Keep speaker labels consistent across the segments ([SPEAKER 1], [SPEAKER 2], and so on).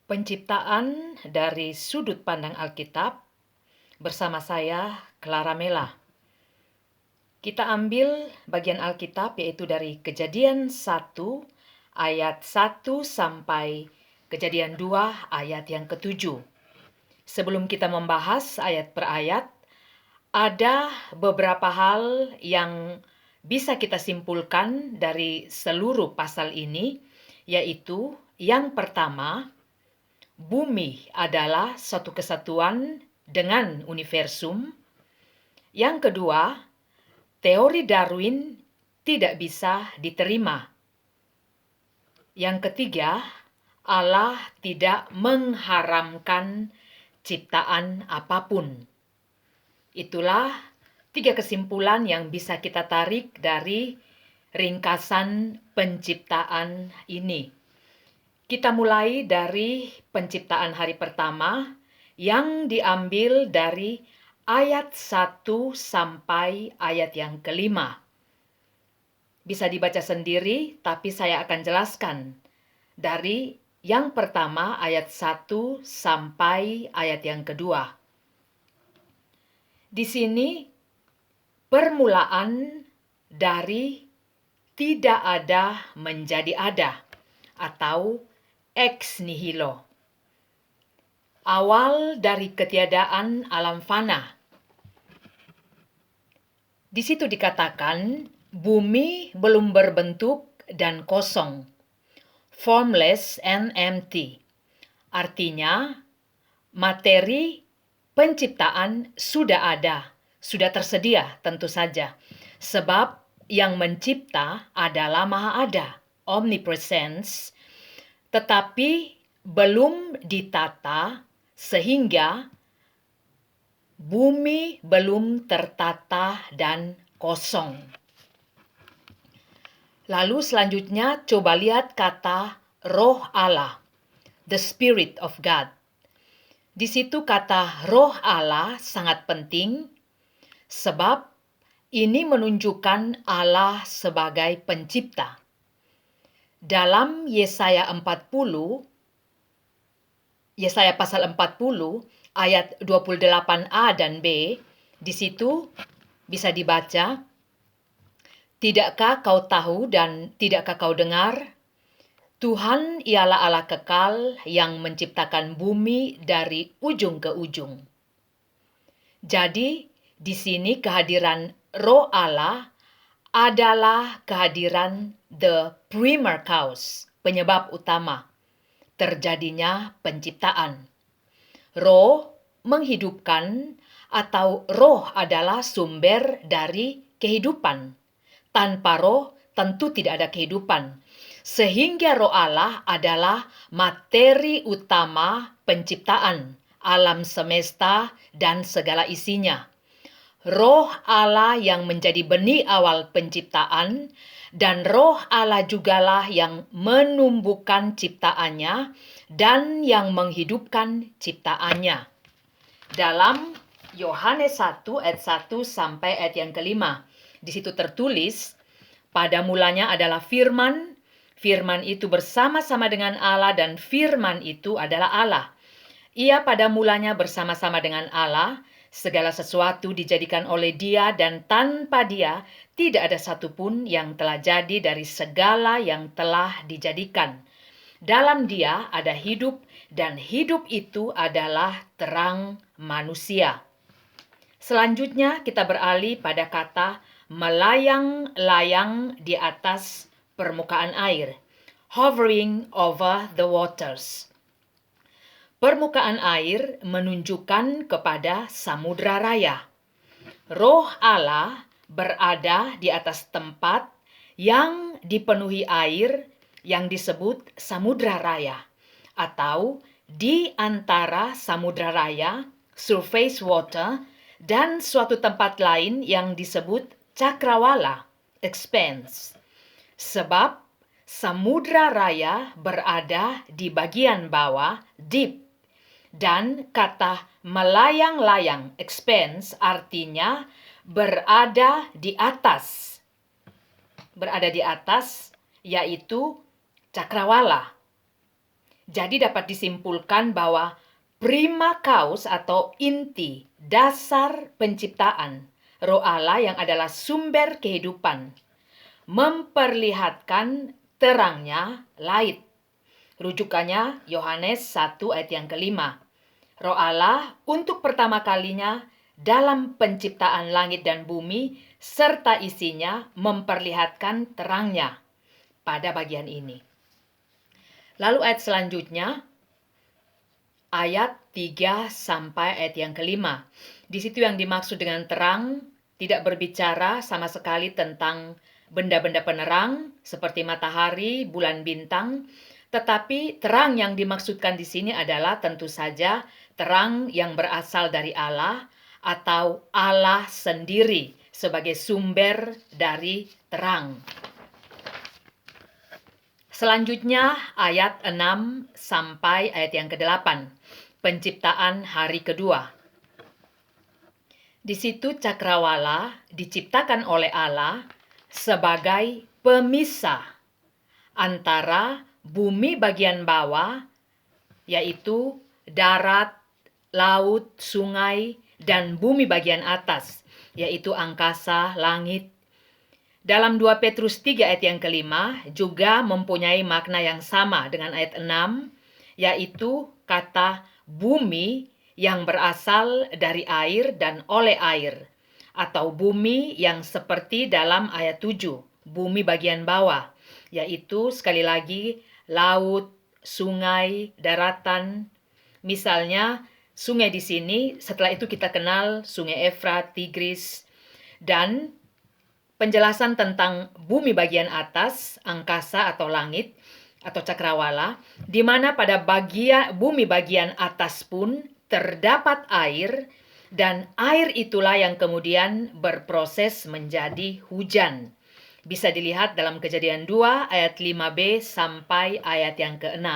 [SPEAKER 1] Penciptaan dari sudut pandang Alkitab bersama saya, Clara Mela. Kita ambil bagian Alkitab yaitu dari Kejadian 1 ayat 1 sampai Kejadian 2 ayat yang ke-7. Sebelum kita membahas ayat per ayat, ada beberapa hal yang bisa kita simpulkan dari seluruh pasal ini, yaitu yang pertama, bumi adalah suatu kesatuan dengan universum. Yang kedua, teori Darwin tidak bisa diterima. Yang ketiga, Allah tidak mengharamkan ciptaan apapun. Itulah 3 kesimpulan yang bisa kita tarik dari ringkasan penciptaan ini. Kita mulai dari penciptaan hari pertama yang diambil dari ayat 1 sampai ayat yang kelima. Bisa dibaca sendiri, tapi saya akan jelaskan dari yang pertama ayat 1 sampai ayat yang kedua. Di sini permulaan dari tidak ada menjadi ada atau ex nihilo. Awal dari ketiadaan alam fana. Di situ dikatakan bumi belum berbentuk dan kosong. Formless and empty. Artinya materi penciptaan sudah ada, sudah tersedia tentu saja. Sebab yang mencipta adalah Maha Ada, omnipresence, tetapi belum ditata sehingga bumi belum tertata dan kosong. Lalu selanjutnya coba lihat kata Roh Allah, the Spirit of God. Di situ kata Roh Allah sangat penting sebab ini menunjukkan Allah sebagai pencipta. Dalam Yesaya pasal 40 ayat 28a dan b, di situ bisa dibaca, "Tidakkah kau tahu dan tidakkah kau dengar? Tuhan ialah Allah kekal yang menciptakan bumi dari ujung ke ujung." Jadi, di sini kehadiran Roh Allah adalah kehadiran the primer cause, penyebab utama terjadinya penciptaan. Roh menghidupkan atau roh adalah sumber dari kehidupan. Tanpa roh tentu tidak ada kehidupan. Sehingga Roh Allah adalah materi utama penciptaan, alam semesta dan segala isinya. Roh Allah yang menjadi benih awal penciptaan, dan Roh Allah jugalah yang menumbuhkan ciptaannya dan yang menghidupkan ciptaannya. Dalam Yohanes 1 ayat 1 sampai ayat yang kelima, di situ tertulis, "Pada mulanya adalah firman, firman itu bersama-sama dengan Allah dan firman itu adalah Allah. Ia pada mulanya bersama-sama dengan Allah. Segala sesuatu dijadikan oleh Dia dan tanpa Dia tidak ada satupun yang telah jadi dari segala yang telah dijadikan. Dalam Dia ada hidup dan hidup itu adalah terang manusia." Selanjutnya kita beralih pada kata melayang-layang di atas permukaan air. Hovering over the waters. Permukaan air menunjukkan kepada samudra raya. Roh Allah berada di atas tempat yang dipenuhi air yang disebut samudra raya, atau di antara samudra raya, surface water, dan suatu tempat lain yang disebut cakrawala, expanse. Sebab samudra raya berada di bagian bawah, deep. Dan kata melayang-layang, expanse, artinya berada di atas. Berada di atas, yaitu cakrawala. Jadi dapat disimpulkan bahwa prima cause atau inti dasar penciptaan, Roh Allah yang adalah sumber kehidupan, memperlihatkan terangnya light. Rujukannya Yohanes 1 ayat yang kelima. Roh Allah untuk pertama kalinya dalam penciptaan langit dan bumi serta isinya memperlihatkan terangnya pada bagian ini. Lalu ayat selanjutnya, ayat 3 sampai ayat yang kelima. Di situ yang dimaksud dengan terang tidak berbicara sama sekali tentang benda-benda penerang seperti matahari, bulan, bintang, tetapi terang yang dimaksudkan di sini adalah tentu saja terang yang berasal dari Allah atau Allah sendiri sebagai sumber dari terang. Selanjutnya ayat 6 sampai ayat yang ke-8. Penciptaan hari kedua. Di situ cakrawala diciptakan oleh Allah sebagai pemisah antara bumi bagian bawah, yaitu darat, laut, sungai, dan bumi bagian atas, yaitu angkasa, langit. Dalam 2 Petrus 3 ayat yang kelima juga mempunyai makna yang sama dengan ayat 6, yaitu kata bumi yang berasal dari air dan oleh air, atau bumi yang seperti dalam ayat 7, bumi bagian bawah, yaitu sekali lagi laut, sungai, daratan. Misalnya sungai di sini, setelah itu kita kenal sungai Efrat, Tigris, dan penjelasan tentang bumi bagian atas, angkasa atau langit atau cakrawala, di mana pada bumi bagian atas pun terdapat air, dan air itulah yang kemudian berproses menjadi hujan. Bisa dilihat dalam Kejadian 2 ayat 5b sampai ayat yang ke-6.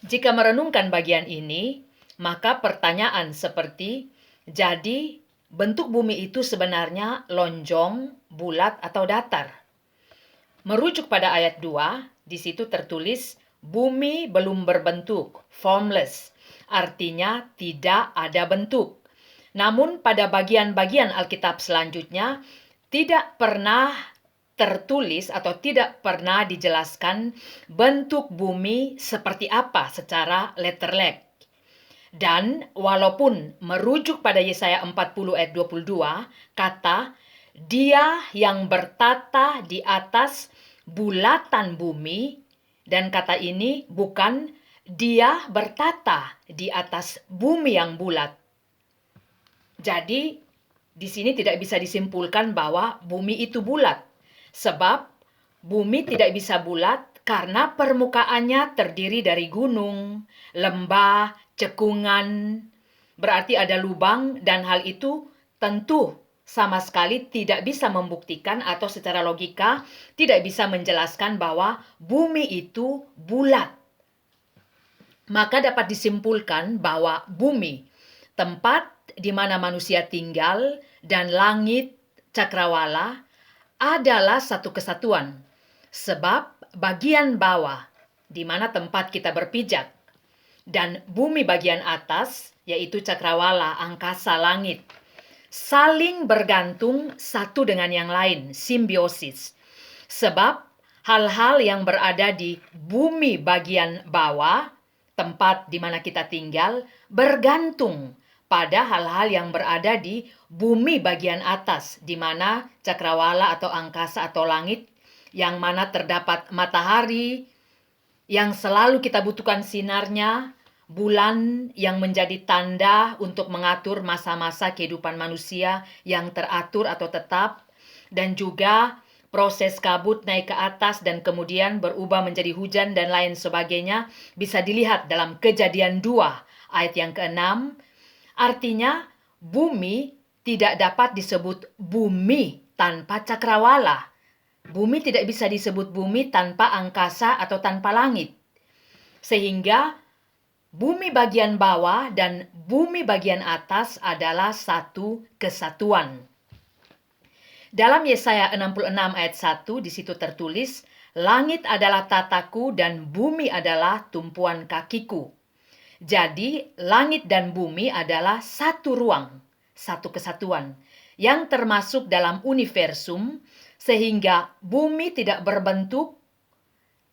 [SPEAKER 1] Jika merenungkan bagian ini, maka pertanyaan seperti, jadi bentuk bumi itu sebenarnya lonjong, bulat, atau datar. Merujuk pada ayat 2, di situ tertulis bumi belum berbentuk, formless, artinya tidak ada bentuk. Namun pada bagian-bagian Alkitab selanjutnya tidak pernah tertulis atau tidak pernah dijelaskan bentuk bumi seperti apa secara letterlek. Dan walaupun merujuk pada Yesaya 40 ayat 22, kata dia yang bertata di atas bulatan bumi, dan kata ini bukan dia bertata di atas bumi yang bulat. Jadi di sini tidak bisa disimpulkan bahwa bumi itu bulat, sebab bumi tidak bisa bulat karena permukaannya terdiri dari gunung, lembah, cekungan, berarti ada lubang, dan hal itu tentu sama sekali tidak bisa membuktikan atau secara logika tidak bisa menjelaskan bahwa bumi itu bulat. Maka dapat disimpulkan bahwa bumi, tempat di mana manusia tinggal, dan langit, cakrawala, adalah satu kesatuan. Sebab bagian bawah, di mana tempat kita berpijak, dan bumi bagian atas, yaitu cakrawala, angkasa, langit, saling bergantung satu dengan yang lain, simbiosis. Sebab hal-hal yang berada di bumi bagian bawah, tempat di mana kita tinggal, bergantung pada hal-hal yang berada di bumi bagian atas, di mana cakrawala atau angkasa atau langit, yang mana terdapat matahari, yang selalu kita butuhkan sinarnya, bulan yang menjadi tanda untuk mengatur masa-masa kehidupan manusia yang teratur atau tetap, dan juga proses kabut naik ke atas dan kemudian berubah menjadi hujan dan lain sebagainya, bisa dilihat dalam Kejadian 2 ayat yang ke-6. Artinya bumi tidak dapat disebut bumi tanpa cakrawala. Bumi tidak bisa disebut bumi tanpa angkasa atau tanpa langit. Sehingga bumi bagian bawah dan bumi bagian atas adalah satu kesatuan. Dalam Yesaya 66 ayat 1 di situ tertulis, Langit adalah tataku dan bumi adalah tumpuan kakiku. Jadi, langit dan bumi adalah satu ruang, satu kesatuan, yang termasuk dalam universum, sehingga bumi tidak berbentuk.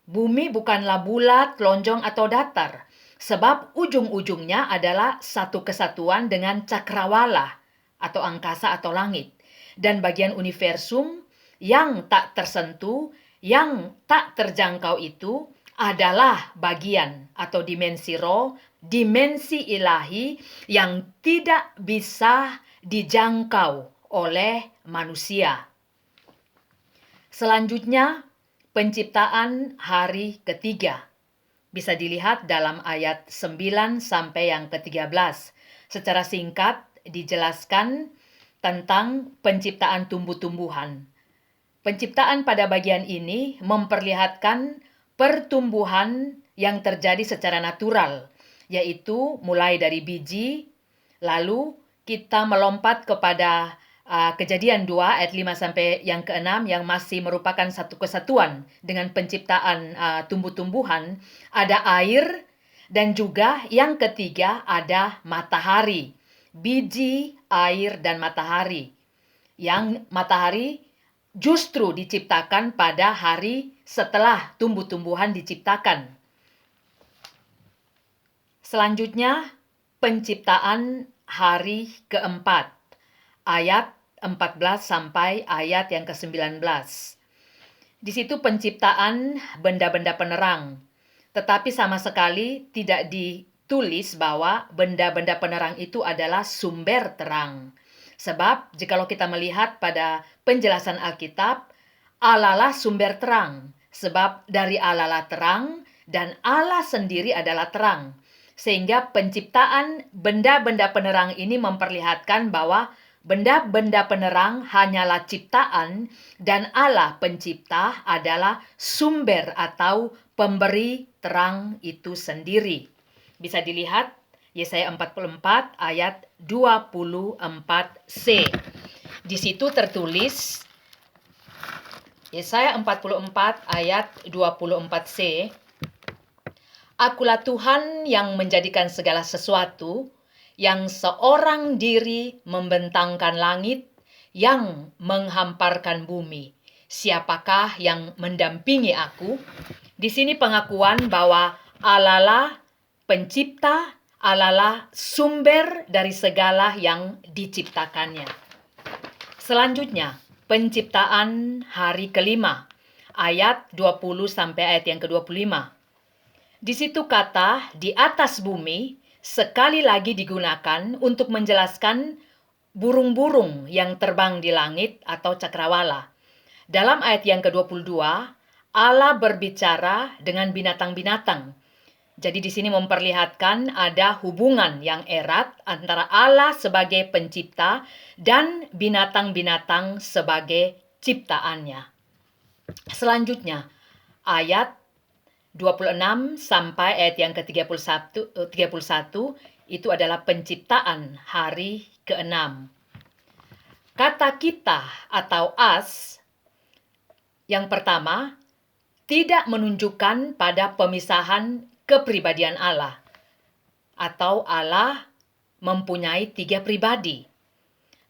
[SPEAKER 1] Bumi bukanlah bulat, lonjong, atau datar, sebab ujung-ujungnya adalah satu kesatuan dengan cakrawala atau angkasa atau langit. Dan bagian universum yang tak tersentuh, yang tak terjangkau itu adalah bagian atau dimensi roh, dimensi ilahi yang tidak bisa dijangkau oleh manusia. Selanjutnya, penciptaan hari ketiga. Bisa dilihat dalam ayat 9 sampai yang ke-13. Secara singkat dijelaskan tentang penciptaan tumbuh-tumbuhan. Penciptaan pada bagian ini memperlihatkan pertumbuhan yang terjadi secara natural, yaitu mulai dari biji, lalu kita melompat kepada Kejadian 2 ayat 5 sampai yang ke-6 yang masih merupakan satu kesatuan dengan penciptaan tumbuh-tumbuhan, ada air, dan juga yang ketiga ada matahari. Biji, air, dan matahari. Yang matahari justru diciptakan pada hari setelah tumbuh-tumbuhan diciptakan. Selanjutnya, penciptaan hari keempat, ayat 14 sampai ayat yang ke-19. Di situ penciptaan benda-benda penerang, tetapi sama sekali tidak ditulis bahwa benda-benda penerang itu adalah sumber terang. Sebab jikalau kita melihat pada penjelasan Alkitab, Allah lah sumber terang, sebab dari Allah lah terang dan Allah sendiri adalah terang. Sehingga penciptaan benda-benda penerang ini memperlihatkan bahwa benda-benda penerang hanyalah ciptaan dan Allah pencipta adalah sumber atau pemberi terang itu sendiri. Bisa dilihat Yesaya 44 ayat 24c. Di situ tertulis Yesaya 44 ayat 24c. Akulah Tuhan yang menjadikan segala sesuatu, yang seorang diri membentangkan langit, yang menghamparkan bumi. Siapakah yang mendampingi aku? Di sini pengakuan bahwa Allah lah pencipta, Allah lah sumber dari segala yang diciptakannya. Selanjutnya, penciptaan hari kelima, ayat 20 sampai ayat yang ke-25. Di situ kata di atas bumi sekali lagi digunakan untuk menjelaskan burung-burung yang terbang di langit atau cakrawala. Dalam ayat yang ke-22, Allah berbicara dengan binatang-binatang. Jadi di sini memperlihatkan ada hubungan yang erat antara Allah sebagai pencipta dan binatang-binatang sebagai ciptaannya. Selanjutnya, ayat 26 sampai ayat yang ke-31 itu adalah penciptaan hari ke-6. Kata kita atau us yang pertama tidak menunjukkan pada pemisahan kepribadian Allah atau Allah mempunyai 3 pribadi.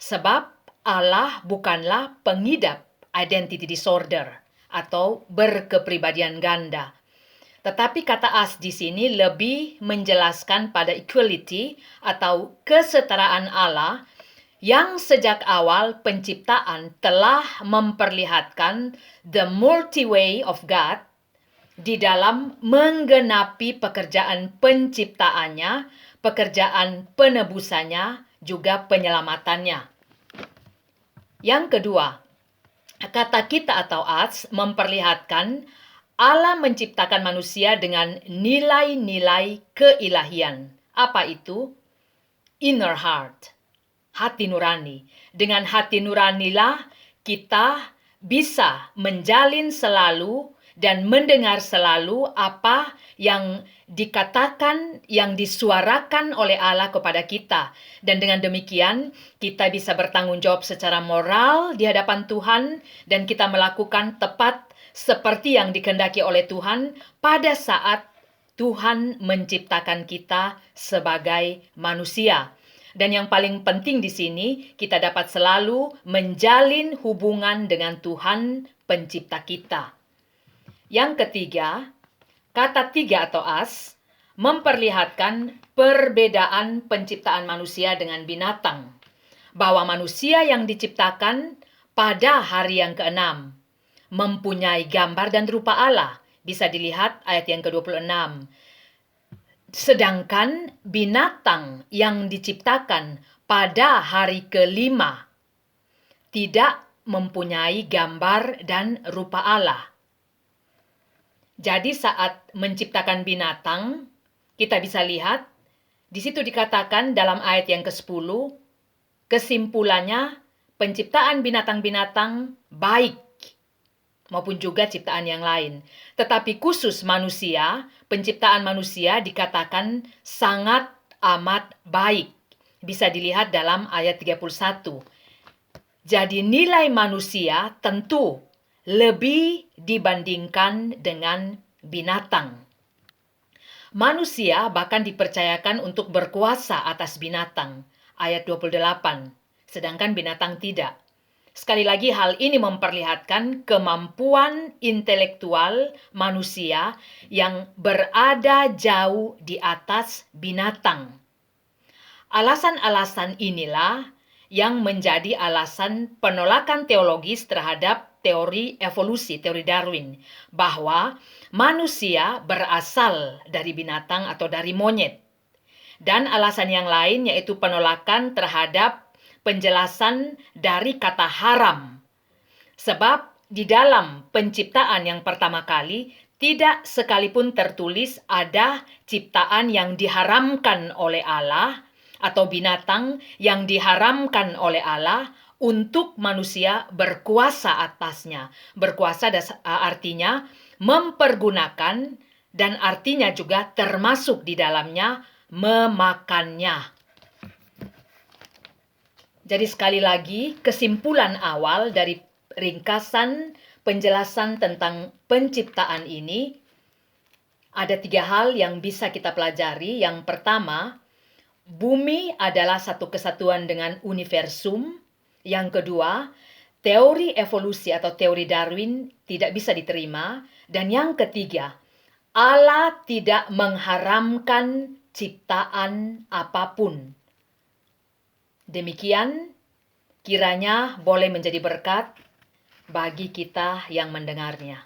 [SPEAKER 1] Sebab Allah bukanlah pengidap identity disorder atau berkepribadian ganda. Tetapi kata as di sini lebih menjelaskan pada equality atau kesetaraan Allah yang sejak awal penciptaan telah memperlihatkan the multi-way of God di dalam menggenapi pekerjaan penciptaannya, pekerjaan penebusannya, juga penyelamatannya. Yang kedua, kata kita atau us memperlihatkan Allah menciptakan manusia dengan nilai-nilai keilahian. Apa itu? Inner heart, hati nurani. Dengan hati nuranilah kita bisa menjalin selalu dan mendengar selalu apa yang dikatakan, yang disuarakan oleh Allah kepada kita. Dan dengan demikian kita bisa bertanggung jawab secara moral di hadapan Tuhan dan kita melakukan tepat seperti yang dikehendaki oleh Tuhan pada saat Tuhan menciptakan kita sebagai manusia. Dan yang paling penting di sini, kita dapat selalu menjalin hubungan dengan Tuhan pencipta kita. Yang ketiga, kata tiga atau as memperlihatkan perbedaan penciptaan manusia dengan binatang. Bahwa manusia yang diciptakan pada hari yang ke-6 mempunyai gambar dan rupa Allah. Bisa dilihat ayat yang ke-26. Sedangkan binatang yang diciptakan pada hari ke-5 tidak mempunyai gambar dan rupa Allah. Jadi saat menciptakan binatang, kita bisa lihat, di situ dikatakan dalam ayat yang ke-10, kesimpulannya penciptaan binatang-binatang baik, maupun juga ciptaan yang lain. Tetapi khusus manusia, penciptaan manusia dikatakan sangat amat baik. Bisa dilihat dalam ayat 31. Jadi nilai manusia tentu lebih dibandingkan dengan binatang. Manusia bahkan dipercayakan untuk berkuasa atas binatang. Ayat 28. Sedangkan binatang tidak. Sekali lagi hal ini memperlihatkan kemampuan intelektual manusia yang berada jauh di atas binatang. Alasan-alasan inilah yang menjadi alasan penolakan teologis terhadap teori evolusi, teori Darwin, bahwa manusia berasal dari binatang atau dari monyet. Dan alasan yang lain yaitu penolakan terhadap penjelasan dari kata haram. Sebab di dalam penciptaan yang pertama kali, tidak sekalipun tertulis ada ciptaan yang diharamkan oleh Allah atau binatang yang diharamkan oleh Allah untuk manusia berkuasa atasnya. Berkuasa artinya mempergunakan dan artinya juga termasuk di dalamnya memakannya. Jadi sekali lagi, kesimpulan awal dari ringkasan penjelasan tentang penciptaan ini, ada 3 hal yang bisa kita pelajari. Yang pertama, bumi adalah satu kesatuan dengan universum. Yang kedua, teori evolusi atau teori Darwin tidak bisa diterima. Dan yang ketiga, Allah tidak mengharamkan ciptaan apapun. Demikian, kiranya boleh menjadi berkat bagi kita yang mendengarnya.